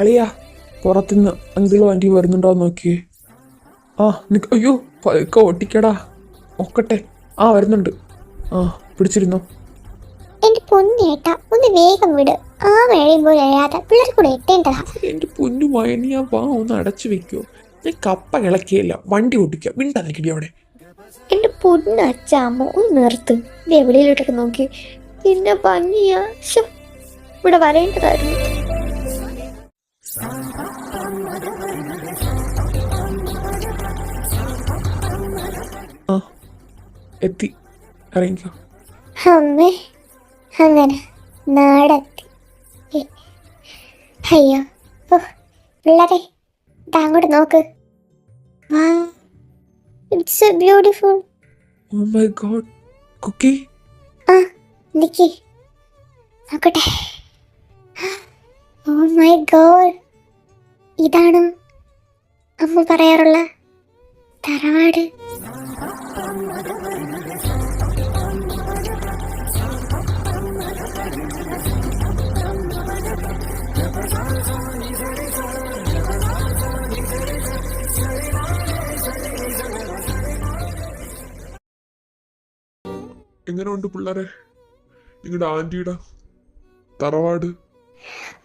അളിയാ, പുറത്തുനിന്ന് അങ്കിളോ ആൻറ്റി വരുന്നുണ്ടോ നോക്കിയേ. അയ്യോ പതുക്കെ ഓട്ടിക്കടാ. ഒക്കട്ടെ. വരുന്നുണ്ട്. പിടിച്ചിരുന്നോ. എന്റെ പൊന്നേട്ടാ, ഒന്ന് വേഗം വിട്. ആ മഴയുമ്പോൾ എഴാതെ പിള്ളേർ കൂടെ എത്തേണ്ടതാ. എന്റെ പൊന്നു മയനി, ഒന്ന് അടച്ചു വെക്കോ. ഞാൻ കപ്പ കിളക്കിയല്ല, വണ്ടി ഓടിക്കാം. മിണ്ടാതിരിക്കടി അവിടെ. എന്റെ പൊന്ന് അച്ഛാമ്മ, ഒന്ന് നിർത്ത്. വെളിയിലോട്ടൊക്കെ നോക്കി. പിന്നെ പഞ്ഞിയാ. ഇവിടെ വരേണ്ടതായിരുന്നു. എത്തി, ഇറങ്ങിക്കോ. അമ്മേ, അങ്ങനെ നാടെത്തി. അയ്യോ, പിള്ളേരെ അങ്ങോട്ട് നോക്ക്. It's so beautiful. Oh my god. കുക്കി, നിക്ക് നോക്കട്ടെ. ഓ മൈ ഗോഡ്, ഇതാണ് അമ്മ പറയാറുള്ള തറവാട്. എങ്ങനെയുണ്ട് പിള്ളേരെ നിങ്ങളുടെ ആന്റിയുടെ തറവാട്?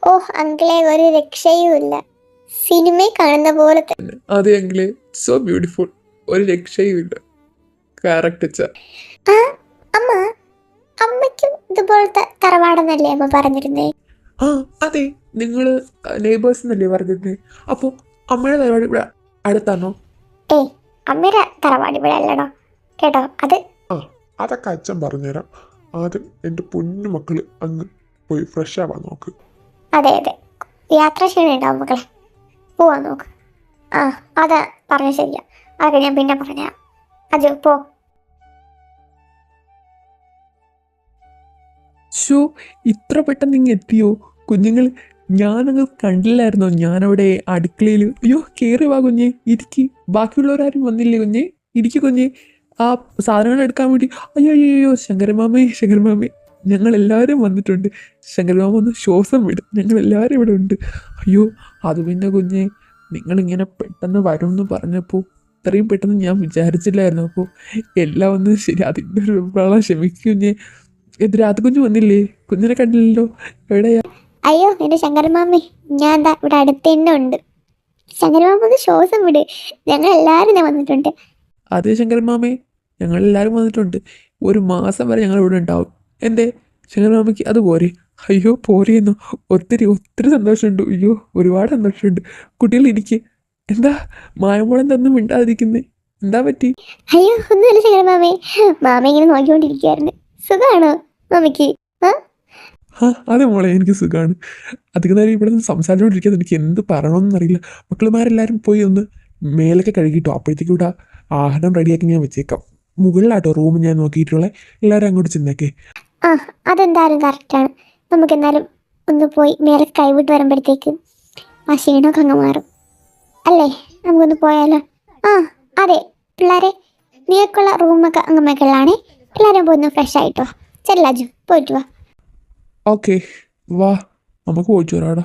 ഓ അങ്കിളെ, ഒരു രക്ഷയുമില്ല. സിനിമയിൽ കാണുന്ന പോലെ തന്നെ. അതെ അങ്കിളെ, സോ ബ്യൂട്ടിഫുൾ. ഒരു രക്ഷയുമില്ല. കറക്റ്റ്. അമ്മ, അമ്മയ്ക്കും ഇതുപോലത്തെ തറവാടെന്നല്ലേ അമ്മ പറഞ്ഞിരുന്നേ? അതെ, നിങ്ങള് നെയ്ബേഴ്സ് എന്നല്ലേ പറഞ്ഞിരുന്നേ. അപ്പൊ അമ്മയുടെ തറവാട് ഇവിടെ അടുത്താണോ? അമ്മയുടെ തറവാട് ഇവിടെ അല്ലടോ കേട്ടോ. അതൊക്കെ അച്ഛൻ പറഞ്ഞുതരാം. ആദ്യം എൻ്റെ പൊന്നു മക്കള് അങ്ങ് പോയി ഫ്രഷ് ആവാൻ നോക്ക്. അതെ, യാത്ര ക്ഷീണുണ്ടാവും മക്കളെ, പോവാൻ നോക്ക്. അതാ പറഞ്ഞ ശരിയാ. അതൊക്കെ ഞാൻ പിന്നെ പറഞ്ഞ. അജു പോ. ഇത്ര പെട്ടെന്ന് ഇങ്ങ് എത്തിയോ കുഞ്ഞുങ്ങൾ? ഞാനങ്ങ് കണ്ടില്ലായിരുന്നോ? ഞാനവിടെ അടുക്കളയിൽ. അയ്യോ, കയറി വാ കുഞ്ഞെ, ഇരിക്കി. ബാക്കിയുള്ളവരാരും വന്നില്ലേ കുഞ്ഞെ? ഇരിക്കു കുഞ്ഞെ. ആ സാധനങ്ങൾ എടുക്കാൻ വേണ്ടി. അയ്യോ ശങ്കരമാമേ, ഞങ്ങളെല്ലാവരും വന്നിട്ടുണ്ട്. ശങ്കരമാമ ഒന്ന് ശ്വാസം വിടും. ഞങ്ങളെല്ലാവരും ഇവിടെ ഉണ്ട്. അയ്യോ, അത് പിന്നെ കുഞ്ഞെ, നിങ്ങളിങ്ങനെ പെട്ടെന്ന് വരും എന്ന് പറഞ്ഞപ്പോൾ ഇത്രയും പെട്ടെന്ന് ഞാൻ വിചാരിച്ചില്ലായിരുന്നു. അപ്പോൾ എല്ലാം ഒന്ന് ശരി. അതിൻ്റെ ഒരു വെള്ളം ക്ഷമിക്കുഞ്ഞെ. രാത്രി കുഞ്ഞ് വന്നില്ലേ? കുഞ്ഞിനെ കണ്ടില്ലല്ലോ, എവിടെയാ? അയ്യോ എൻ്റെ ശങ്കരമാമേ, ഞാൻ എന്താ ഇവിടെ അടുത്ത് തന്നെ ഉണ്ട്. ശങ്കരമാമ ഒന്ന് ശ്വാസം വിട്. ഞങ്ങളെല്ലാവരും വന്നിട്ടുണ്ട്. അതേ ശങ്കരമാമേ, ഞങ്ങളെല്ലാവരും വന്നിട്ടുണ്ട്. ഒരു മാസം വരെ ഞങ്ങൾ ഇവിടെ ഉണ്ടാവും. എന്തേ ശങ്കരമാമയ്ക്ക് അത് പോരെ? അയ്യോ പോരെയെന്നോ, ഒത്തിരി സന്തോഷമുണ്ട്. അയ്യോ, ഒരുപാട് സന്തോഷമുണ്ട്. കുട്ടികളിരിക്കെ. എന്താ മായമോളെന്തൊന്നും മിണ്ടാതിരിക്കുന്നേ? എന്താ പറ്റി? അയ്യോ ഒന്നുമില്ല ശങ്കരമാമേ, മാമ ഇങ്ങനെ നോക്കിക്കൊണ്ടിരിക്കുകയായിരുന്നു. സുഖമാണോ മാമയ്ക്ക്? അതെ മോളെ, എനിക്ക് സുഖമാണ്. അധികം നേരം ഇവിടെ നിന്ന് സംസാരിച്ചുകൊണ്ടിരിക്കാതെ എനിക്ക് എന്ത് പറയണമെന്നറിയില്ല. മക്കളുമാരെല്ലാവരും പോയി ഒന്ന് മേലൊക്കെ കഴുകിട്ടോ. അപ്പോഴത്തേക്കും ഇവിടെ ആഹാരം റെഡിയാക്കി ഞാൻ വെച്ചേക്കാം. മുകളിലാട്ടോ റൂം ഞാൻ നോക്കിയിട്ടുള്ള. എല്ലാവരും അങ്ങോട്ട് ചെന്നേക്കേ. അതെന്തായാലും കറക്റ്റാണ്. നമുക്ക് എന്നാലും ഒന്ന് പോയി മേലെ കൈവിട്ട് വരുമ്പോഴത്തേക്ക് ആ ക്ഷീണമൊക്കെ അങ്ങ് മാറും അല്ലേ? നമുക്കൊന്ന് പോയാലോ? അതെ പിള്ളേരെ, നീക്കുള്ള റൂമൊക്കെ അങ്ങ് മുകളിലാണേ. എല്ലാവരും പോയി ഒന്ന് ഫ്രഷ് ആയിട്ടോ. ചെല്ലാജു, പോയിട്ട് വാ. ഓക്കെ, വാ നമുക്ക് പോയിച്ചു വരാടാ.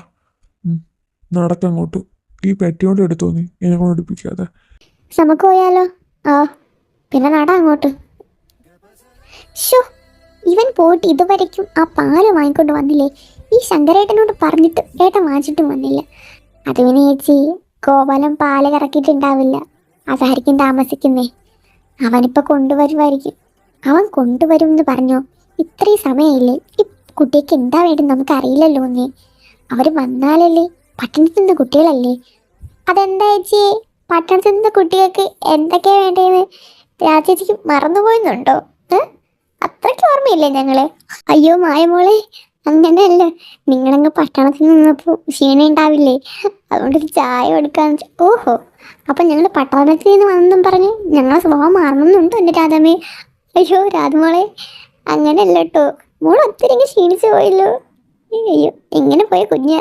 നടക്കങ്ങോട്ട്. ഈ പെട്ടിയോണ്ട് എടുത്തു നീ, എന്നെ കൊണ്ട് എടുപ്പിക്കാതെ. നമുക്ക് പോയാലോ? പിന്നെ നട അങ്ങോട്ട്. ഇവൻ പോയിട്ട് ഇതുവരയ്ക്കും ആ പാല് വാങ്ങിക്കൊണ്ട് വന്നില്ലേ? ഈ ശങ്കരേട്ടനോട് പറഞ്ഞിട്ട് ഏട്ടൻ വാങ്ങിച്ചിട്ടും വന്നില്ല. അത് പിന്നെ ചേച്ചി, ഗോപാലൻ പാല് കറക്കിയിട്ടുണ്ടാവില്ല, അതായിരിക്കും താമസിക്കുന്നേ. അവനിപ്പോൾ കൊണ്ടുവരുമായിരിക്കും. അവൻ കൊണ്ടുവരും എന്ന് പറഞ്ഞോ? ഇത്രയും സമയമില്ലേ? ഈ കുട്ടിക്ക് എന്താ വേണ്ടത് നമുക്കറിയില്ലല്ലോ. ഒന്നേ അവർ വന്നാലല്ലേ. പട്ടണത്തിൽ നിന്ന് കുട്ടികളല്ലേ. അതെന്താ ചേച്ചി, പട്ടണത്തിൽ നിന്ന് കുട്ടികൾക്ക് എന്തൊക്കെയാണ് വേണ്ടതെന്ന് രാജേച്ചിക്ക് മറന്നുപോയെന്നുണ്ടോ? അത്രയ്ക്ക് ഓർമ്മയില്ലേ ഞങ്ങളെ? അയ്യോ മായമോളെ, അങ്ങനെയല്ല. നിങ്ങളങ്ങ് പട്ടണത്തിൽ നിന്നപ്പോൾ ക്ഷീണം ഉണ്ടാവില്ലേ? അതുകൊണ്ടൊരു ചായ കൊടുക്കാന്ന് വെച്ചാൽ. ഓഹോ, അപ്പം ഞങ്ങൾ പട്ടണത്തിൽ നിന്ന് വന്നെന്നും പറഞ്ഞ് ഞങ്ങളെ സ്വഭാവം മാറണമെന്നുണ്ടോ എൻ്റെ രാധമ്മേ? അയ്യോ രാധമോളെ, അങ്ങനെയല്ല കേട്ടോ, മോൾ ഒത്തിരി ഇങ്ങനെ ക്ഷീണിച്ചു പോയല്ലോ. അയ്യോ, എങ്ങനെ പോയ കുഞ്ഞ്,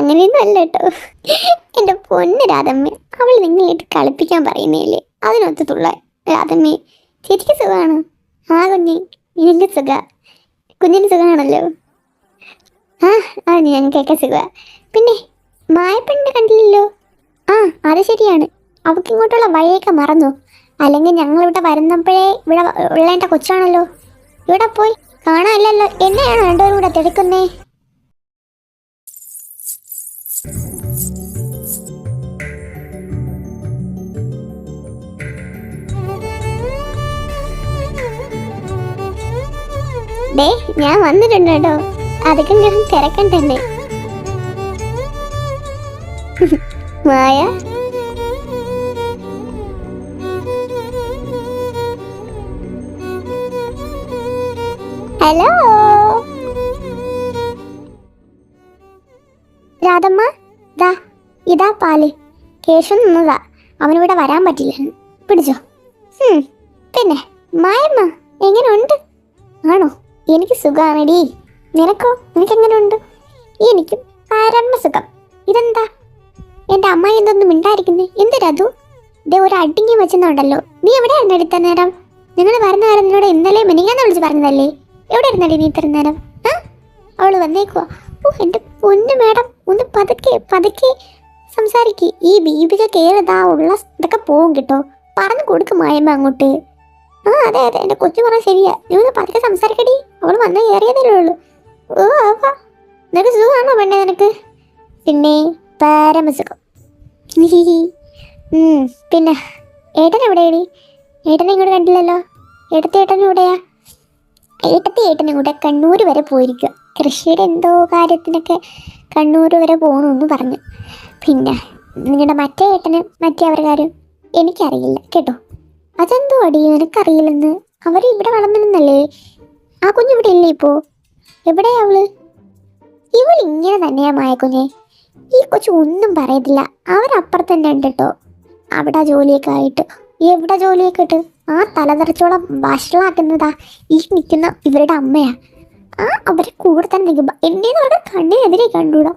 അങ്ങനെയൊന്നും അല്ല കേട്ടോ എൻ്റെ പൊന്ന് രാധമ്മേ. അവൾ നിങ്ങളിട്ട് കളിപ്പിക്കാൻ പറയുന്നേല്ലേ, അതിനൊത്ത് തുള്ളാൻ. രാധമ്മേ, ചേച്ചിക്ക് സുഖമാണ്? ആ കുഞ്ഞി, എനിക്ക് സുഖ. കുഞ്ഞിന് സുഖമാണല്ലോ? ആ ഞങ്ങൾക്കൊക്കെ സുഖ. പിന്നെ മായപ്പെണ്ണിനെ കണ്ടില്ലല്ലോ? ആ അത് ശരിയാണ്, അവൾക്ക് ഇങ്ങോട്ടുള്ള വഴിയൊക്കെ മറന്നു. അല്ലെങ്കിൽ ഞങ്ങളിവിടെ വരുന്നപ്പോഴേ ഇവിടെ ഉള്ളേണ്ട കൊച്ചാണല്ലോ. ഇവിടെ പോയി കാണാനല്ലോ, എന്നെയാണ് രണ്ടുപേരും കൂടെ തിരക്കുന്നേ. ഡേ, ഞാൻ വന്നിട്ടുണ്ട് കേട്ടോ, അതൊക്കെ ഞാൻ തിരക്കണ്ടേ. മായ, ഹലോ രാധമ്മ, ദാ ഇതാ പാല്. കേശു നിന്നതാ, അവനിവിടെ വരാൻ പറ്റില്ല, പിടിച്ചോ. പിന്നെ മായമ്മ എങ്ങനെയുണ്ട്? ആണോ, എനിക്ക് സുഖമാണെടി. നിനക്കോ, നിനക്കെങ്ങനെയുണ്ട്? എനിക്കും പരമസുഖം. ഇതെന്താ എൻ്റെ അമ്മ എന്തൊന്നും മിണ്ടായിരിക്കുന്നേ? എന്തൊരതു ഇതേ ഒരു അടിങ്ങി വെച്ചെന്നുണ്ടല്ലോ. നീ എവിടെയായിരുന്നു എടുത്ത നേരം? നിങ്ങൾ വരുന്ന കാര്യം നിന്നോട് ഇന്നലെ മെനിങ്ങാന്ന് വിളിച്ച് പറഞ്ഞതല്ലേ? എവിടെ ഇരുന്നടി നീ ഇത്ര നേരം? അവള് വന്നേക്കുവാ. ഓ എൻ്റെ പൊന്നു മേഡം, ഒന്ന് പതുക്കെ പതുക്കെ സംസാരിക്ക്. ഈ ബീബിക കയറിതാ ഉള്ള ഇതൊക്കെ പോകും കേട്ടോ. പറഞ്ഞു കൊടുക്കും മായമ്മ അങ്ങോട്ട്. അതെ അതെ, എൻ്റെ കൊച്ചു പറഞ്ഞാൽ ശരിയാ. നീ ഒന്ന് പതുക്കെ സംസാരിക്കടി, അവൾ വന്ന് കയറിയതല്ലേ ഉള്ളൂ. ഓ ആവാ, നിനക്ക് സുഖമാണോ പെണ്ണേ? നിനക്ക് പിന്നെ പരമസുഖം. പിന്നെ ഏട്ടൻ എവിടെയാടി? ഏട്ടനെ ഇങ്ങോട്ട് കണ്ടില്ലല്ലോ. ഏട്ടനും എവിടെയാ? ഏട്ടനും കൂടെ കണ്ണൂർ വരെ പോയിരിക്കുക. കൃഷിയുടെ എന്തോ കാര്യത്തിനൊക്കെ കണ്ണൂർ വരെ പോകണമെന്ന് പറഞ്ഞു. പിന്നെ നിങ്ങളുടെ മറ്റേ ഏട്ടനും മറ്റേ അവരുടെ എനിക്കറിയില്ല കേട്ടോ. അതെന്തോ അടി, നിനക്കറിയില്ലെന്ന്? അവർ ഇവിടെ വളർന്നിരുന്നല്ലേ. ആ കുഞ്ഞിവിടെ ഇല്ലേ ഇപ്പോൾ? എവിടെയാ അവള്? ഇവളിങ്ങനെ തന്നെയാ മായ കുഞ്ഞെ. ഈ കൊച്ചു ഒന്നും പറയത്തില്ല. അവരപ്പുറത്ത് തന്നെ ഉണ്ട് കേട്ടോ, അവിടെ ജോലിയൊക്കെ ആയിട്ട്. എവിടെ ജോലിയൊക്കെ ഇട്ട് ആ തലതെറിച്ചോളം വഷളാക്കുന്നതാ ഈ നിൽക്കുന്ന ഇവരുടെ അമ്മയാ. അവരെ കൂടെ തന്നെ നിൽക്കുമ്പോൾ എന്നെന്ന് പറഞ്ഞാൽ കണ്ണിനെതിരെ കണ്ടുകൂടാ.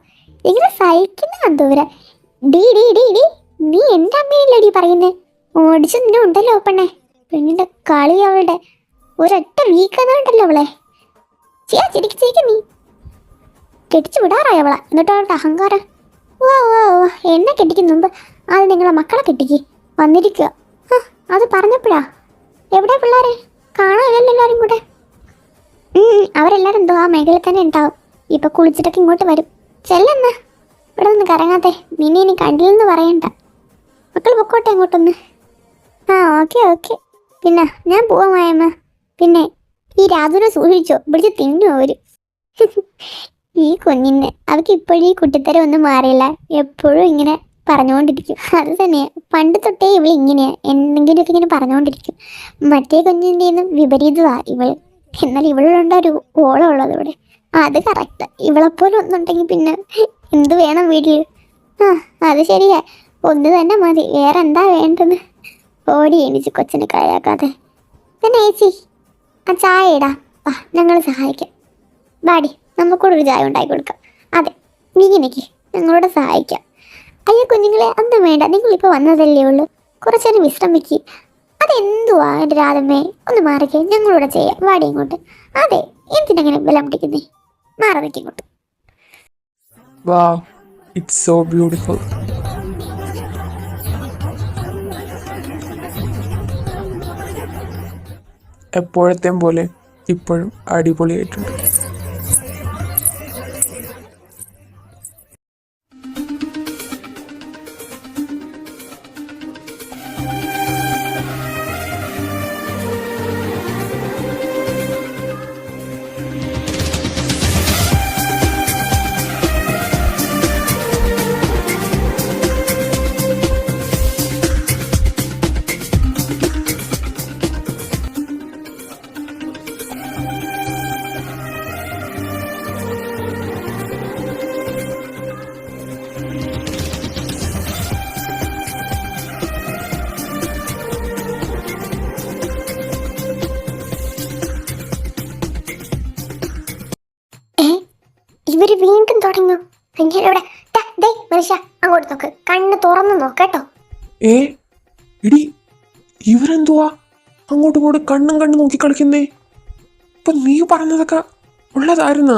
ഇങ്ങനെ സഹിക്കുന്ന കണ്ടോ ഇവരെ. ഡീ ഡീ ഡീ ഡീ നീ എൻ്റെ അമ്മയല്ലേടി പറയുന്നേ? ഓടിച്ചു നിന്നെ ഉണ്ടല്ലോ പെണ്ണെ. പെണ്ണിൻ്റെ കളി അവളുടെ ഒരൊറ്റ വീക്കെന്നുണ്ടല്ലോ അവളെ. ചിരിക്കും നീ. കെട്ടിച്ചു വിടാറായി അവളെ. എന്നിട്ട് അവളുടെ അഹങ്കാരം. ഓ ഓ എന്നെ കെട്ടിക്കും മുമ്പ് അത് നിങ്ങളെ മക്കളെ കെട്ടിക്ക് വന്നിരിക്കുക. അത് പറഞ്ഞപ്പോഴാ. എവിടെ പിള്ളേരെ കാണാനല്ലോ എല്ലാവരും കൂടെ? അവരെല്ലാവരും എന്തോ ആ മേഖലയിൽ തന്നെ ഉണ്ടാവും. ഇപ്പൊ കുളിച്ചിട്ടൊക്കെ ഇങ്ങോട്ട് വരും. ചെല്ലെന്ന ഇവിടെ നിന്ന് കറങ്ങാത്തെ. നിന്നെ ഇനി കണ്ടില്ലെന്ന് പറയണ്ട. മക്കൾ പൊക്കോട്ടെ അങ്ങോട്ടൊന്ന്. ഓക്കെ. പിന്നെ ഞാൻ പോവാമായമ്മ. പിന്നെ ഈ രാധുവിനെ സൂക്ഷിച്ചോ, പിടിച്ച് തിന്നു അവര്. ഈ കുഞ്ഞിന് അവർക്ക് ഇപ്പോഴും ഈ കുട്ടിത്തരം ഒന്നും മാറിയില്ല. എപ്പോഴും ഇങ്ങനെ പറഞ്ഞുകൊണ്ടിരിക്കും. അത് തന്നെയാ, പണ്ട് തൊട്ടേ ഇവൾ ഇങ്ങനെയാ, എന്തെങ്കിലുമൊക്കെ ഇങ്ങനെ പറഞ്ഞുകൊണ്ടിരിക്കും. മറ്റേ കുഞ്ഞിൻ്റെ ഒന്നും വിപരീതമാണ് ഇവള്. എന്നാൽ ഇവളുണ്ട് ഒരു ഓളമുള്ളത് ഇവിടെ. അത് കറക്റ്റ്. ഇവളെപ്പോലെ ഒന്നുണ്ടെങ്കിൽ പിന്നെ എന്ത് വേണം വീട്ടിൽ? അത് ശരിയാ, ഒന്ന് തന്നെ മതി, വേറെ എന്താ വേണ്ടത്? ഓടി എണിച്ച് കൊച്ചിനെ കളിയാക്കാതെ. പിന്നെ ചേച്ചി ആ ചായ ഇടാം, ഞങ്ങൾ സഹായിക്കാം. ബാടി, നമുക്കൂടെ ഒരു ചായ ഉണ്ടാക്കി കൊടുക്കാം. അതെ, നീക്ക് ഞങ്ങളോട് സഹായിക്കാം. അയ്യോ കുഞ്ഞുങ്ങളെ, അതൊന്നും വേണ്ട, നിങ്ങളിപ്പോൾ വന്നതല്ലേ ഉള്ളൂ, കുറച്ചേരം വിശ്രമിക്ക്. അതെന്തുവാ എൻ്റെ രാധമ്മേ, ഒന്ന് മാറിക്കേ, ഞങ്ങളിവിടെ ചെയ്യാം. വാടി ഇങ്ങോട്ട്. അതെ, എന്തിനങ്ങനെ ബലം പിടിക്കുന്നേ? മാറി നിൽക്കിങ്ങോട്ട്. Wow, it's so beautiful. എപ്പോഴത്തെയും പോലെ ഇപ്പോഴും അടിപൊളിയായിട്ടുണ്ട്. ഇവര് വീണ്ടും തുടങ്ങും. ഇവിടെ മനുഷ്യ അങ്ങോട്ട് നോക്ക്, കണ്ണ് തുറന്നു നോക്കട്ടോ. ഏ ഇടി, ഇവരെന്തുവാ അങ്ങോട്ടും ഇങ്ങോട്ടും കണ്ണും നോക്കി കളിക്കുന്നേ? ഇപ്പൊ നീ പറഞ്ഞതൊക്കെ ഉള്ളതായിരുന്നാ?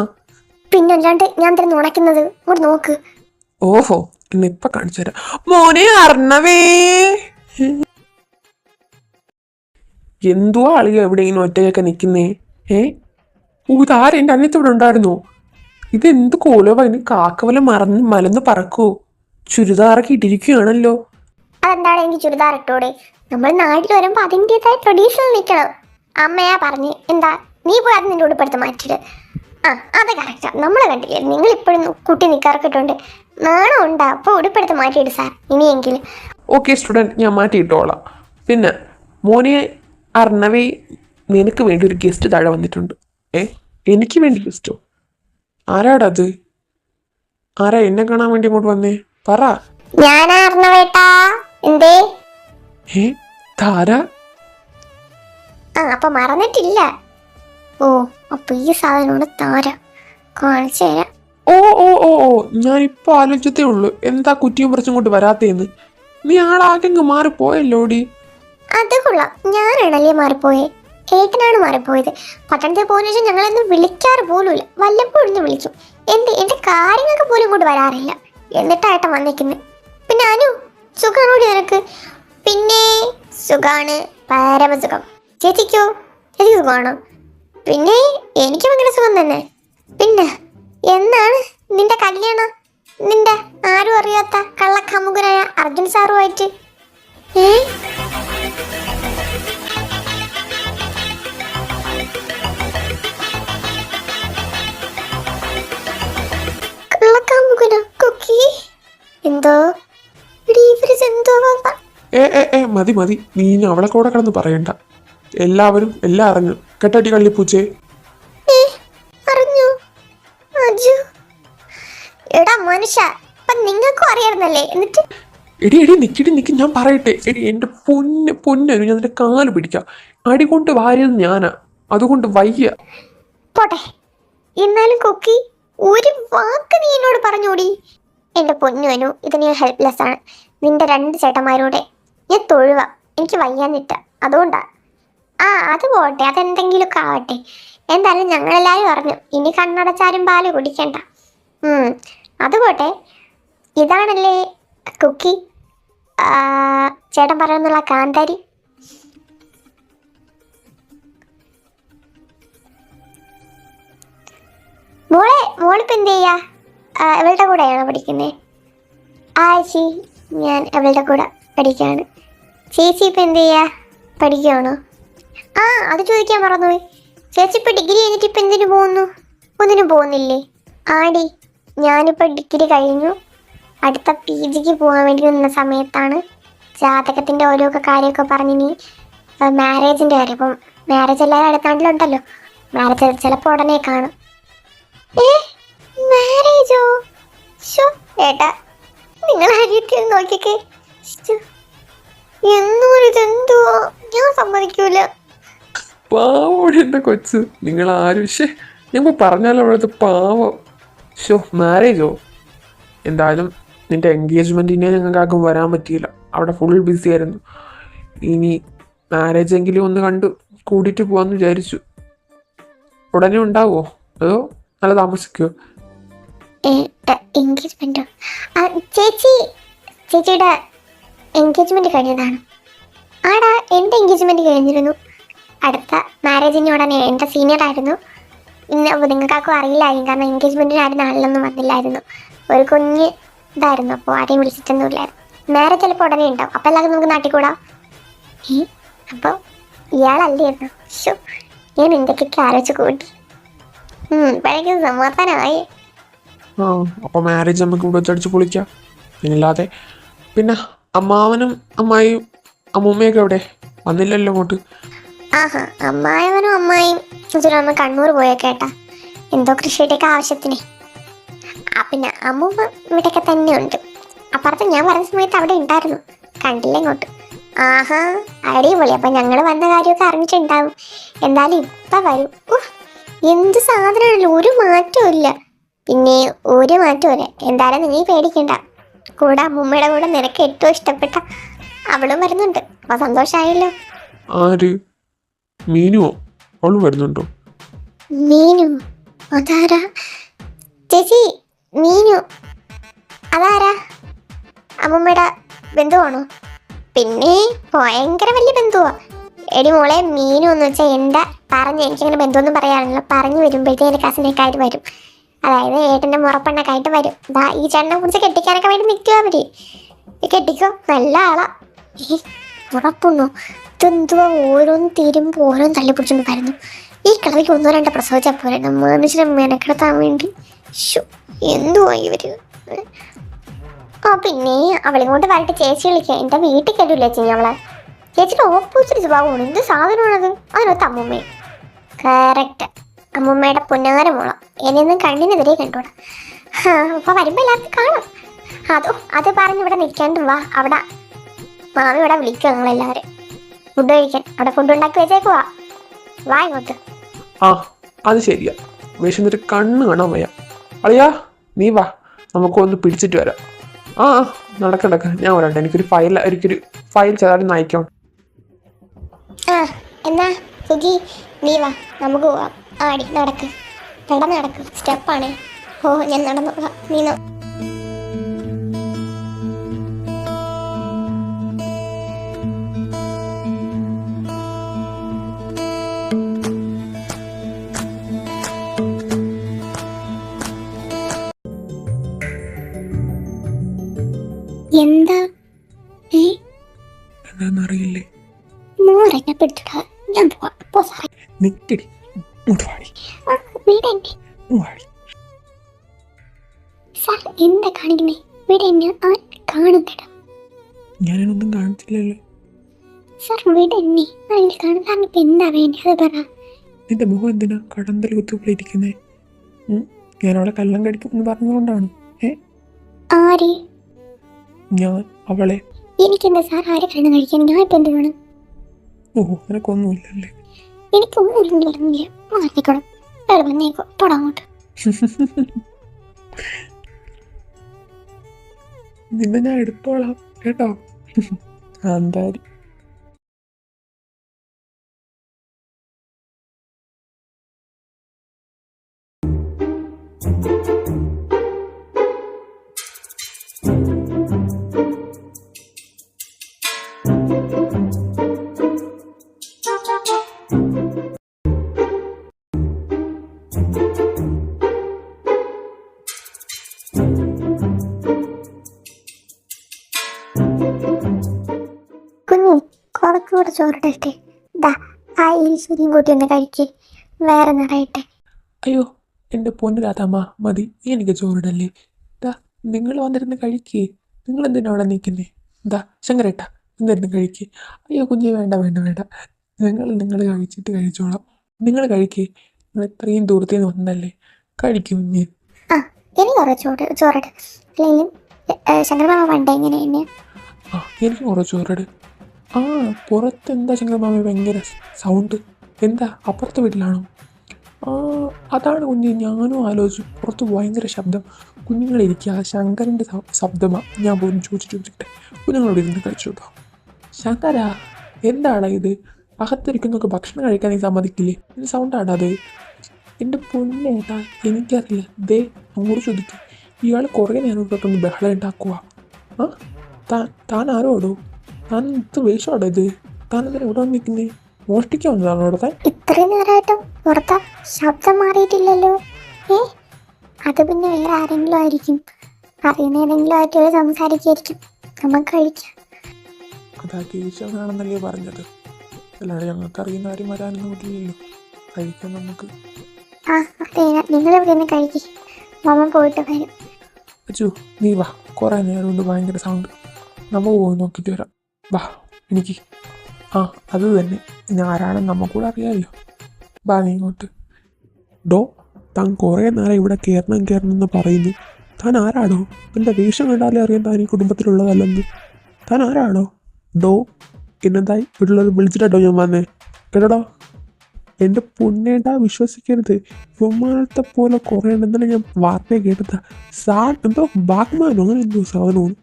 പിന്നല്ലാണ്ട് ഞാൻ തന്നെ ഉണക്കുന്നത്. ഇങ്ങോട്ട് നോക്ക്. ഓഹോ, ഇന്നിപ്പൊ കാണിച്ചു തരാം. മോനെ അർണവേ, എന്തുവാ അളിയ എവിടെ ഇങ്ങനെ ഒറ്റയൊക്കെ നിക്കുന്നേ? ഇതാരെ എൻ്റെ അന്നത്തോടെ ഉണ്ടായിരുന്നോ? ഇതെന്ത് കോലവാ? ഇനി കാക്കവല മലന്ന് പറക്കോ? ചുരിദാറൊക്കെ ഇട്ടിരിക്കുകയാണല്ലോ. അതെന്താണ് എനിക്ക് ചുരിദാർ ഇട്ടോടെ? നമ്മൾ നാട്ടിൽ വരുമ്പോ അതിൻ്റെതായ ട്രഡീഷണൽ നിൽക്കണം. അമ്മയാ പറഞ്ഞ് എന്താ നീ പോയി അത് നിന്റെ ഉടുപ്പെടുത്ത് മാറ്റിട്ട്. അത് കറക്റ്റാ. നമ്മളെ കണ്ടില്ലേ, നിങ്ങൾ ഇപ്പോഴും കുട്ടി നിൽക്കാറൊക്കെട്ടുണ്ട്. നാണം ഉണ്ടാ? അപ്പൊ ഉടുപ്പെടുത്ത് മാറ്റിയിട്ട് സാർ ഇനിയെങ്കിലും. ഓക്കെ സ്റ്റുഡൻറ്, ഞാൻ മാറ്റിയിട്ടോളാം. പിന്നെ മോനെ അർണവേ, നിനക്ക് വേണ്ടി ഒരു ഗസ്റ്റ് താഴെ വന്നിട്ടുണ്ട്. എനിക്ക് വേണ്ടി ഗസ്റ്റോ? ആരാടത്? ആരാ എന്നെ കാണാൻ വേണ്ടി ഇങ്ങോട്ട് വന്നേ? പറ. ഞാനാ അർണവേട്ടാ. എന്തേ? താരാ? അപ്പൊ മറന്നിട്ടില്ല. ഓ, അപ്പൊ ഈ സാധനമാണ് താര. കാണിച്ചു തരാം. ഓ ഓ ഓ ഓ ഞാൻ ഇപ്പൊ ആലോചിച്ചതേ ഉള്ളൂ, എന്താ കുറ്റിയും പറിച്ചും കൊണ്ട് വരാത്തേന്ന്. നീ ആളാകെങ്ങ് മാറിപ്പോയല്ലോടി. അത് കൊള്ളാം, ഞാനാണല്ലേ മാറിപ്പോയേ? ഏട്ടനാണ് മാറിപ്പോയത്. പട്ടണത്തിൽ പോകുന്ന ശേഷം ഞങ്ങളൊന്നും വിളിക്കാറ് പോലുമില്ല. വല്ലപ്പോഴൊന്ന് വിളിക്കും. എന്റെ കാര്യങ്ങൾക്ക് പോലും കൊണ്ട് വരാറില്ല. എന്നിട്ടായിട്ട വന്നിരിക്കുന്നത്. പിന്നെ അനു, സുഖാണോടി നിനക്ക്? പിന്നെ സുഖാണ്, പരമസുഖം. ചേച്ചിക്കോ? ചേച്ചി സുഖമാണോ? പിന്നെ എനിക്ക് ഭയങ്കര സുഖം തന്നെ. പിന്നെ എന്നാണ് നിന്റെ കല്യാണം? നിന്റെ ആരും അറിയാത്ത കള്ളക്കമുകനായ അർജുൻ സാറുമായിട്ട്. എന്തോ മതി മതി, നീ ഇനി അവളെ കൂടെ കിടന്ന് പറയണ്ട. എല്ലാവരും എല്ലാം അറിഞ്ഞു കേട്ടോട്ടി കള്ളിപ്പൂച്ചേ. അറിഞ്ഞു? എടാ മനുഷ്യ, നിങ്ങൾക്കും അറിയായിരുന്നല്ലേ? എന്നിട്ട് എടി നിക്ക് ഞാൻ പറയട്ടെ. എടി എന്റെ പൊന്നു ഞാൻ നിന്റെ കാല് പിടിക്കാം. അടി കൊണ്ട് വാരിയത് ഞാനാ, അതുകൊണ്ട് വയ്യ. പോട്ടെ, എന്നാലും കൊക്കി ഒരു വാക്ക് നീ എന്നോട് പറഞ്ഞോടി. എന്റെ പൊന്നുവനു, ഇത് നീ ഹെൽപ്ലെസ് ആണ്. നിന്റെ 2 ചേട്ടന്മാരോടെ ഞാൻ തൊഴുവ. എനിക്ക് വയ്യാന്നിട്ട, അതുകൊണ്ടാ. അത് പോട്ടെ, അതെന്തെങ്കിലുമൊക്കെ ആവട്ടെ. എന്തായാലും ഞങ്ങളെല്ലാവരും പറഞ്ഞു ഇനി കണ്ണടച്ചാരും പാല് കുടിക്കണ്ട. അത് പോട്ടെ, ഇതാണല്ലേ കുക്കി ചേട്ടൻ പറയുന്നുള്ള കാന്താരി. മോളിപ്പോ എന്ത് ചെയ്യാ? അവളുടെ കൂടെയാണോ പഠിക്കുന്നത്? ചേച്ചി, ഞാൻ അവളുടെ കൂടെ പഠിക്കുകയാണ്. ചേച്ചി ഇപ്പം എന്ത് ചെയ്യാ? പഠിക്കുകയാണോ? അത് ചോദിക്കാൻ മറന്നുപോയി. ചേച്ചി ഇപ്പം ഡിഗ്രി കഴിഞ്ഞിട്ട് ഇപ്പം എന്തിനു പോകുന്നു? ഒന്നിനും പോകുന്നില്ലേ? ആടി, ഞാനിപ്പോൾ ഡിഗ്രി കഴിഞ്ഞു. അടുത്ത PGക്ക് പോകാൻ വേണ്ടി നിന്ന സമയത്താണ് ജാതകത്തിൻ്റെ ഓരോ കാര്യമൊക്കെ പറഞ്ഞ് നീ മാരേജിൻ്റെ കാര്യം. ഇപ്പം മാരേജ് എല്ലാവരും അടുത്ത നാട്ടിലുണ്ടല്ലോ. മാരേജ് ചിലപ്പോൾ ഉടനെ കാണും. മാരേജോ? ഏട്ടാ, നിങ്ങൾ അരിയത്തി നോക്കിക്കേ. എന്നൊരിതെന്തുവാ, ഞാൻ സമ്മതിക്കൂല. പാവോടെ എൻ്റെ കൊച്ച്, നിങ്ങൾ ആരും ഞങ്ങൾ പറഞ്ഞാലോ അവിടുത്തെ പാവം. മാരേജോ? എന്തായാലും നിന്റെ എൻഗേജ്മെൻറ്റിനെ ഞങ്ങൾക്ക് ആർക്കും വരാൻ പറ്റിയില്ല, അവിടെ ഫുൾ ബിസി ആയിരുന്നു. ഇനി മാരേജ് എങ്കിലും ഒന്ന് കണ്ടു കൂടിയിട്ട് പോവാന്ന് വിചാരിച്ചു. ഉടനെ ഉണ്ടാവോ അതോ നല്ല താമസിക്കുമോ? എൻഗേജ്മെന്റോ? ചേച്ചിയുടെ എൻഗേജ്മെന്റ് കഴിഞ്ഞതാണ്. ആടാ, എൻ്റെ എൻഗേജ്മെന്റ് കഴിഞ്ഞിരുന്നു. അടുത്ത മാരേജിന് ഉടനെ എൻ്റെ സീനിയർ ആയിരുന്നു. നിങ്ങൾക്കാർക്കും അറിയില്ലായിരുന്നു, കാരണം എൻഗേജ്മെന്റിന് ആരും നാളിലൊന്നും വന്നില്ലായിരുന്നു. ഒരു കുഞ്ഞ് ഇതായിരുന്നു, അപ്പോൾ ആരെയും വിളിച്ചിട്ടൊന്നും ഇല്ലായിരുന്നു. മാരേജ് ചിലപ്പോൾ ഉടനെ ഉണ്ടാവും. അപ്പം എല്ലാവർക്കും നമുക്ക് നാട്ടിൽ കൂടാം. അപ്പോൾ ഇയാളല്ലായിരുന്നു. ഞാൻ എന്തൊക്കെയൊക്കെ ആലോചിച്ച് കൂട്ടി. ഇപ്പോഴേക്കും സമാധാനമായി. അപ്പോൾ മാരേജ് നമുക്ക് ഇവിടെ വെച്ചടിച്ച് പൊളിക്കാം. പിന്നല്ലാതെ. പിന്നെ അമ്മാവനും അമ്മായിയും അമ്മൂമ്മയൊക്കെ എവിടെ? വന്നില്ലല്ലോ അങ്ങോട്ട്. അമ്മായവനും അമ്മായിയും അന്ന് കണ്ണൂർ പോയേക്കേട്ടാ, എന്തോ കൃഷിയുടെയൊക്കെ ആവശ്യത്തിന്. പിന്നെ അമ്മൂമ്മ ഇവിടെയൊക്കെ തന്നെ ഉണ്ട്. അപ്പുറത്ത് ഞാൻ വരുന്ന സമയത്ത് അവിടെ ഉണ്ടായിരുന്നു, കണ്ടില്ല ഇങ്ങോട്ട്. അടിപൊളി. അപ്പം ഞങ്ങൾ വന്ന കാര്യമൊക്കെ അറിഞ്ഞിട്ടുണ്ടാവും. എന്തായാലും ഇപ്പം വരും. എന്ത് സാധനമാണല്ലോ, ഒരു മാറ്റവും ഇല്ല. പിന്നെ ഒരു മാറ്റമില്ല. എന്തായാലും നീ പേടിക്കണ്ട. കൂടെ അമ്മൂമ്മയുടെ കൂടെ നിനക്ക് ഏറ്റവും ഇഷ്ടപ്പെട്ട അവളും വരുന്നുണ്ട്. അപ്പൊ സന്തോഷമായല്ലോ. ആര്? മീനുവോ? അവളും വരുന്നുണ്ടോ? മീനു? അതാരാ ചേച്ചി? മീനു അതാരാ? അമ്മൂമ്മയുടെ ബന്ധുവാണോ? പിന്നെ ഭയങ്കര വലിയ ബന്ധുവാ. എടി മോളെ, മീനു എന്ന് വെച്ചാൽ എന്താ പറഞ്ഞു, എനിക്കങ്ങനെ ബന്ധുവൊന്നും പറയാറില്ല. പറഞ്ഞു വരുമ്പോഴത്തേക്ക് കസിനൊക്കെ ആയിട്ട് വരും. അതായത് ഏട്ടൻ്റെ മുറപ്പെണ്ണൊക്കെ ആയിട്ട് വരും. ദാ ഈ ചേട്ടനെ കുറിച്ച് കെട്ടിക്കാനൊക്കെ വേണ്ടി നിൽക്കുക അവര്. കെട്ടിക്കോ, നല്ല ആളാ. ഉറപ്പുണ്ടോ? ഇതെന്തുവാ ഓരോന്ന് തീരുമ്പോൾ ഓരോന്ന് തള്ളിപ്പിടിച്ചോണ്ട് വരുന്നു. ഈ കളറിക്ക് ഒന്നോ രണ്ടോ പ്രസവിച്ചാൽ പോലെ മനുഷ്യനെ മെനക്കെടുത്താൻ വേണ്ടി. എന്തുവാ ഇവര്? ആ പിന്നെ അവളിങ്ങോട്ട് വരട്ടെ, ചേച്ചി വിളിക്കുക. എൻ്റെ വീട്ടിൽ കയറില്ല ചേച്ചി അവളെ. ചേച്ചിയുടെ ഓപ്പോസിറ്റ് സ്വഭാവമാണ്. എന്ത് സാധനമാണത്? അതിനകത്ത് അമ്മൂമ്മയെ കറക്റ്റ്. അമ്മൂമ്മയുടെ പൊന്നാര മോളം. എന്നെയൊന്നും കണ്ണിനെതിരെ കണ്ടോടാ. അപ്പോൾ വരുമ്പോൾ എല്ലാവർക്കും കാണാം. അത് പറഞ്ഞ് ഇവിടെ നിൽക്കാണ്ട് വാ. അവിടെ മാമി ഇവിടെ വിളിക്കുക ഞങ്ങളെല്ലാവരും ഫുഡ് കഴിക്കാൻ. അവിടെ ഫുഡ് ഉണ്ടാക്കി വെച്ചേക്കുവാ. വാ ഇങ്ങോട്ട്. ആ, അത് ശരിയാ. വിശന്നിട്ട് കണ്ണ് കാണാൻ വയ്യ. അളിയാ, നീ വാ, നമുക്കൊന്ന് പിടിച്ചിട്ട് വരാം. ആ നടക്കണ്ടക്ക, ഞാൻ വരട്ടെ. എനിക്കൊരു ഫയൽ ചേർന്ന് അയക്കണം. ആ എന്നാ സുജി, നീ വാ, നമുക്ക് പോവാം. ആടി നടക്ക്, നടക്ക്. സ്റ്റെപ്പാണ്. ഓ ഞാൻ നടന്നോളാം, നീ എന്താ എന്താന്നറിയില്ലേ? മോറെന്നെ പിടിച്ചിട്ടാ. ഞാൻ പോവാം. പോ സാറേ. നിക്കടി, വാടി. സാർ എന്താ കാണിക്കുന്നേ? വീട് എന്നെ കാണുന്നിട. ഞാനൊന്നും കാണിച്ചില്ലല്ലോ. സാർ വീട് എന്നെ കാണും. സാറിന് ഇപ്പൊ എന്താ വേണ്ടി അത് പറ. നിന്റെ മുഖം എന്തിനാ കടന്തൽ കുത്തിപ്പിടിക്കുന്നേ? ഞാൻ അവളെ കള്ളം കടിക്കും എന്ന് പറഞ്ഞുകൊണ്ടാണ്. ആര്? ഞാൻ അവളെ. എനിക്കെന്താ സാർ ആരെ കണ്ണ് കഴിക്കാൻ? ഞാൻ ഇപ്പൊ എന്ത് വേണം? ഓ, നിനക്കൊന്നുമില്ലല്ലേ? എനിക്കൊന്നും മാറിക്കോണം. വന്നേക്കോ, പോടാ അങ്ങോട്ട്. നിന്നെ ഞാൻ എടുത്തോളാം കേട്ടോ. എന്തായാലും കുഞ്ഞു കുറച്ചുകൂടെ ചോറിട്ടെ. ആ ഈശ്വരിയും കൂട്ടി ഒന്ന് കഴിക്കേ. വേറെ നിറയട്ടെ. അയ്യോ, എൻ്റെ പൊന്നിരാത്തമ്മ മതി, എനിക്ക് ചോറിടല്ലേ. നിങ്ങൾ വന്നിരുന്ന് കഴിക്കേ. നിങ്ങൾ എന്തിനാ അവിടെ നിൽക്കുന്നേ? ശങ്കരേട്ടാ, എന്തിരുന്ന് കഴിക്കേ. അയ്യോ കുഞ്ഞ്, വേണ്ട. നിങ്ങൾ കഴിച്ചോളാം. നിങ്ങൾ കഴിക്കേ. നിങ്ങൾ ഇത്രയും ദൂരത്തിൽ നിന്ന് വന്നല്ലേ, കഴിക്കും കുഞ്ഞ്. ആ എനിക്ക് കുറേ ചോറിട്. അല്ലെങ്കിൽ ശങ്കരമാമ പണ്ടേ എങ്ങനെ തന്നെയാ. എനിക്ക് കുറച്ച് ചോറിട്. പുറത്ത് എന്താ ശങ്കരമാമ ഭയങ്കര സൗണ്ട്? എന്താ അപ്പുറത്തെ വീട്ടിലാണോ? അതാണ് കുഞ്ഞ്, ഞാനും ആലോചിച്ചു. പുറത്ത് ഭയങ്കര ശബ്ദം. കുഞ്ഞുങ്ങളിരിക്കുക, ശങ്കരൻ്റെ ശബ്ദമാണ്. ഞാൻ പോലും ചോദിച്ചിട്ട് കുഞ്ഞുങ്ങളോട് ഇരുന്ന് കഴിച്ചു കേട്ടോ. ശങ്കര, എന്താണ് ഇത്? അകത്തിരിക്കുന്നൊക്കെ ഭക്ഷണം കഴിക്കാൻ നീ സമ്മതിക്കില്ലേ? ഇത് സൗണ്ടാണ് അത്. എൻ്റെ പൊന്നേട്ടാ, എനിക്കറിയില്ല. അങ്ങോട്ട് ചോദിക്കും. ഇയാൾ കുറേ നേരം തൊട്ടൊന്ന് ബഹളം ഉണ്ടാക്കുക. താൻ ആരോടോ? താൻ ഇത് വേഷമാണോ ഇത്? താൻ എന്തിനാ ഇവിടെ വന്നിരിക്കുന്നേ? മോഷ്ടിക്കാൻ വന്നതാണോ ഇവിടുത്തെ? ഇത്രയും നേരമായിട്ടും പുറത്ത് ശബ്ദം മാറിയിട്ടില്ലല്ലോ. അത് പിന്നെ വേറെ ആരെങ്കിലും ആയിരിക്കും. അറിയുന്ന ഏതെങ്കിലും ആയിട്ട് സംസാരിക്കായിരിക്കും. നമുക്ക് കഴിക്കാം. അതാ കേശവനാണെന്നല്ലേ പറഞ്ഞത്. അല്ലാതെ ഞങ്ങൾക്ക് അറിയുന്ന ആരും വരാനൊന്നും ഇല്ലല്ലോ. കഴിക്കാം നമുക്ക്. അതെ, നിങ്ങളിവിടെ നിന്ന് കഴിക്കും. മമ്മ പോയിട്ട് വരും. അച്ചു, നീ വാ. കുറേ നേരം കൊണ്ട് ഭയങ്കര സൗണ്ട്. നമ്മൾ പോയി നോക്കിയിട്ട് വരാം. വാ, എനിക്ക്. അത് തന്നെ, ഞാൻ ആരാണെന്ന് നമുക്കൂടെ അറിയാമല്ലോ. ബാ, നീ ഇങ്ങോട്ട്. താൻ കുറേ നേരം ഇവിടെ കയറണം എന്ന് പറയുന്നു. താൻ ആരാടോ? എൻ്റെ വേഷം കണ്ടാലേ അറിയാൻ താൻ ഈ കുടുംബത്തിലുള്ളതല്ലെന്ന്. താൻ ആരാടോ? എന്നെന്തായി വീട്ടിലൊരു വിളിച്ചിട്ടോ ഞാൻ വന്നേ കേട്ടോ? എൻ്റെ പൊന്നേട്ടാ വിശ്വസിക്കരുത്. ഇവന്മാരത്തെ പോലെ കുറേ ഉണ്ടെന്നല്ല ഞാൻ വാർത്തയെ കേട്ടതാ. എന്തോ ബാഗ്മാനോ അങ്ങനെ എന്തോ സാധനമാണ്.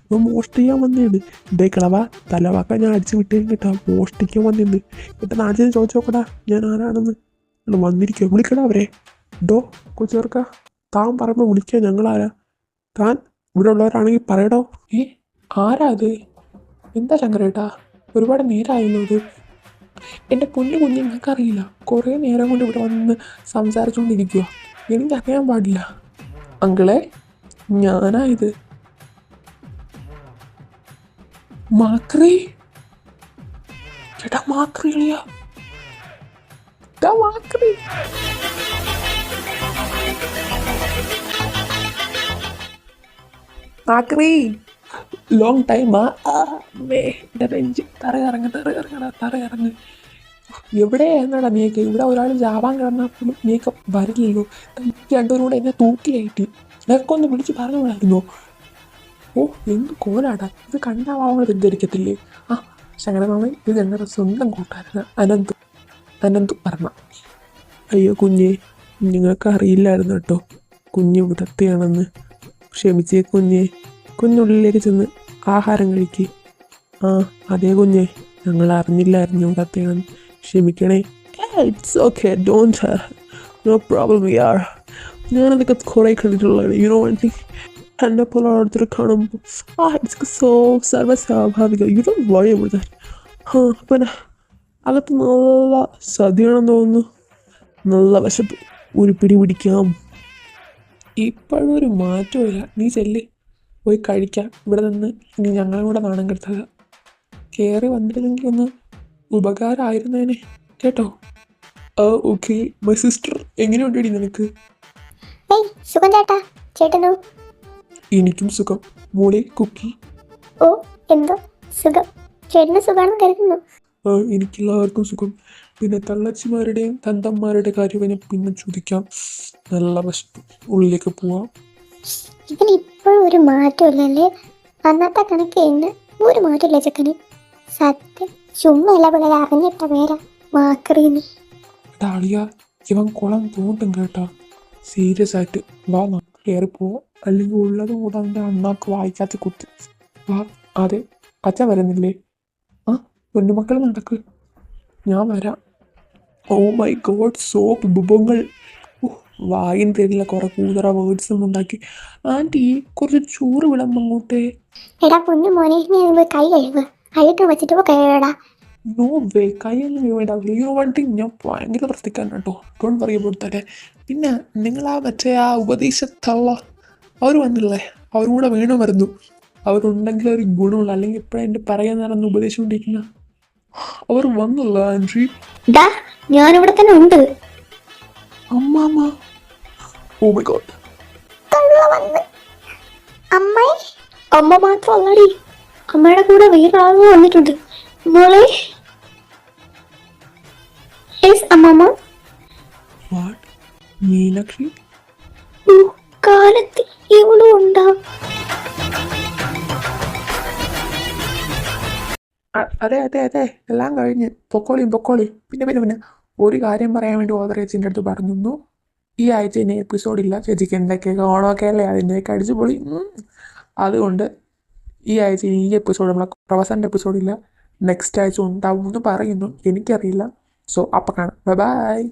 ഇവൻ മോഷ്ടിക്കാൻ വന്നേണ്. ഇതേ കളവാ തലവാക്കാൻ ഞാൻ അടിച്ച് വിട്ടേം കേട്ടാ. മോഷ്ടിക്കാൻ വന്നേന്ന്. എന്നിട്ട് നാട്ടിൽ ചോദിച്ചു നോക്കടാ ഞാൻ ആരാണെന്ന്. വന്നിരിക്കുക. വിളിക്കടാ അവരെ. ഡോ കൊച്ചേർക്ക, താൻ പറയുമ്പോൾ വിളിക്കുക ഞങ്ങളാരാ. താൻ ഇവിടെ ഉള്ളവരാണെങ്കിൽ പറയടോ. ആരാ അത്? എന്താ ശങ്കരേട്ടാ, ഒരുപാട് നേരമായല്ലോ ഇത്. എൻ്റെ പൊന്നു കുഞ്ഞ് ഞങ്ങൾക്കറിയില്ല. കുറേ നേരം കൊണ്ട് ഇവിടെ വന്ന് സംസാരിച്ചുകൊണ്ടിരിക്കുക. എനിക്കറിയാൻ പാടില്ല. അങ്കിളെ, ഞാനാ ഇത്. മാക്രി. ചേട്ടാ മാക്രി കളിയാ. മാക്രി. മാക്രി ലോങ് ടൈമാ. എൻ്റെ നെഞ്ച് തറയിറങ്ങ്. എവിടെയായിരുന്നാടാ നീക്ക്? ഇവിടെ ഒരാൾ ജാവാൻ കിടന്നപ്പോഴും നീക്ക് വരില്ലല്ലോ. രണ്ടുപേരും കൂടെ എന്നെ തൂക്കിയായിട്ട് നിനക്കൊന്ന് വിളിച്ച് പറഞ്ഞുകൂടായിരുന്നോ? ഓ എന്ത് കോലാടാ ഇത്. കണ്ടാവാങ്ങൾ തെറ്റിദ്ധരിക്കത്തില്ലേ? ആ ശങ്കരമാമൻ, ഇത് ഞങ്ങളുടെ സ്വന്തം കൂട്ടായിരുന്നു അനന്ത് പറഞ്ഞ. അയ്യോ കുഞ്ഞെ, നിങ്ങൾക്ക് അറിയില്ലായിരുന്നു കേട്ടോ കുഞ്ഞ് ഇവിടത്തെയാണെന്ന്. ക്ഷമിച്ചേ കുഞ്ഞെ. കുഞ്ഞുള്ളിലേക്ക് ചെന്ന് ആഹാരം കഴിക്കേ. ആ അതേ കുഞ്ഞെ, ഞങ്ങൾ അറിഞ്ഞില്ലായിരുന്നു ഇവിടത്തെയാണെന്ന്. ക്ഷമിക്കണേ. It's okay, don't no problem യാർ. ഞാനതൊക്കെ കുറേ കണ്ടിട്ടുള്ളതാണ്. യു നോ വൺ തിങ്, എന്നെ പോലെ ഓരോരുത്തർ കാണുമ്പോൾ ഇറ്റ്സ് സോ സർവ്വസ്വാഭാവിക. You don't worry about that. പിന്നെ അകത്ത് നല്ല സദ്യയാണെന്ന് തോന്നുന്നു. നല്ല വിശപ്പ്, ഒരു പിടി പിടിക്കാം. ഇപ്പോഴൊരു മാറ്റമില്ല. നീ ചെല്ല്, പോയി കഴിക്കാം. ഇവിടെ നിന്ന് ഇനി ഞങ്ങളും കൂടെ നാണം കെടുത്തുക. കയറി വന്നിരുന്നെങ്കിൽ ഒന്ന് ഉപകാരമായിരുന്നേനെ കേട്ടോ. ഓക്കെ മൈ സിസ്റ്റർ, എങ്ങനെയുണ്ടടി നിനക്ക്? സുഖം ചേട്ടാ. ചേട്ടനോ? എനിക്കും സുഖം മോളെ. കുക്കി. ഓ എന്തോ സുഖം. ചേട്ടന് സുഖമാണെന്ന് കരുതുന്നു. എനിക്കെല്ലാവർക്കും സുഖം. പിന്നെ തള്ളച്ചിമാരുടെയും തന്തന്മാരുടെ കാര്യം ഞാൻ പിന്നെ ചോദിക്കാം. നല്ല വിശപ്പ്, ഉള്ളിലേക്ക് പോവാം. ഇവന് ഇപ്പോഴും ഒരു മാറ്റമില്ലല്ലേ? അന്നത്തെ കണക്ക് തന്നെ ഒരു മാറ്റമില്ല ചെക്കന്. സത്യം ചുമ്മല്ല പിള്ളേരെ അറിഞ്ഞിട്ട പേരാ മാക്രീന്ന്. ഡാളിയ, ഇവൻ കുളം തോണ്ടും കേട്ടോ. സീരിയസ് ആയിട്ട് വാ, നമുക്ക് കയറി പോവാം. അല്ലെങ്കിൽ ഉള്ളത് കൂടെ അവൻ്റെ അണ്ണാക്ക് വായിക്കാത്ത കുത്തി. വാ. അതെ, അച്ഛൻ വരുന്നില്ലേ? ആ പൊന്നുമക്കൾ നടക്ക്, ഞാൻ വരാം. ഓ മൈ ഗോഡ്, സോപ്പ് ബുബങ്ങൾ. വായും തരില്ല, കുറെ കൂതറ വേർഡ്സും ഉണ്ടാക്കി. ആൻറ്റി കുറച്ച് ചോറ് വിളമ്പ് അങ്ങോട്ടേ. എടാ പൊന്നു മോനെ, നീ കൈ കഴിവ്. കൈയിട്ട് വെച്ചിട്ട് കഴിയടാ. നോ വേ, കൈയൊന്നും വേണ്ടാവില്ല. യു നോ വൺ തിങ്, ഞാൻ ഭയങ്കര പ്രവർത്തിക്കാൻ കേട്ടോ. Don't worry about that. പിന്നെ നിങ്ങൾ ആ ഉപദേശത്തള്ള അവർ വന്നില്ലേ? അവരും കൂടെ വേണമായിരുന്നു. അവരുണ്ടെങ്കിൽ ഒരു ഗുണമുള്ള, അല്ലെങ്കിൽ ഇപ്പോഴും എൻ്റെ പറയാൻ നടന്ന് ഉപദേശം കൊണ്ടിരിക്കുന്ന. അവർ വന്നില്ല ആൻറ്റി. ഞാനിവിടെ തന്നെ ഉണ്ട്. അമ്മാമ്മ. Oh my god. അമ്മ മാത്രമല്ലടി, അമ്മയുടെ കൂടെ വേറൊരാൾ വന്നിട്ടുണ്ട്. മോളെ. അമ്മമ്മ. വാട്ട്? മീനാക്ഷി? കാലത്ത് ഇവളും ഉണ്ടാവും. അതെ അതെ അതെ, എല്ലാം കഴിഞ്ഞ് പൊക്കോളി. പിന്നെ ഒരു കാര്യം പറയാൻ വേണ്ടി ഓദർ ചേച്ചിൻ്റെ അടുത്ത് പറഞ്ഞു. ഈ ആഴ്ച ഇനി എപ്പിസോഡില്ല. ചേച്ചിക്ക് എന്തൊക്കെയൊക്കെ ഓണമൊക്കെ അല്ലേ, അതിൻ്റെയൊക്കെ അടിച്ചു പൊളി. അതുകൊണ്ട് ഈ ആഴ്ച ഈ എപ്പിസോഡ്, നമ്മളെ പ്രവാസൻ്റെ എപ്പിസോഡില്ല. നെക്സ്റ്റ് ആഴ്ച ഉണ്ടാവും എന്ന് പറയുന്നു. എനിക്കറിയില്ല. സോ അപ്പം കാണാം. ബൈ.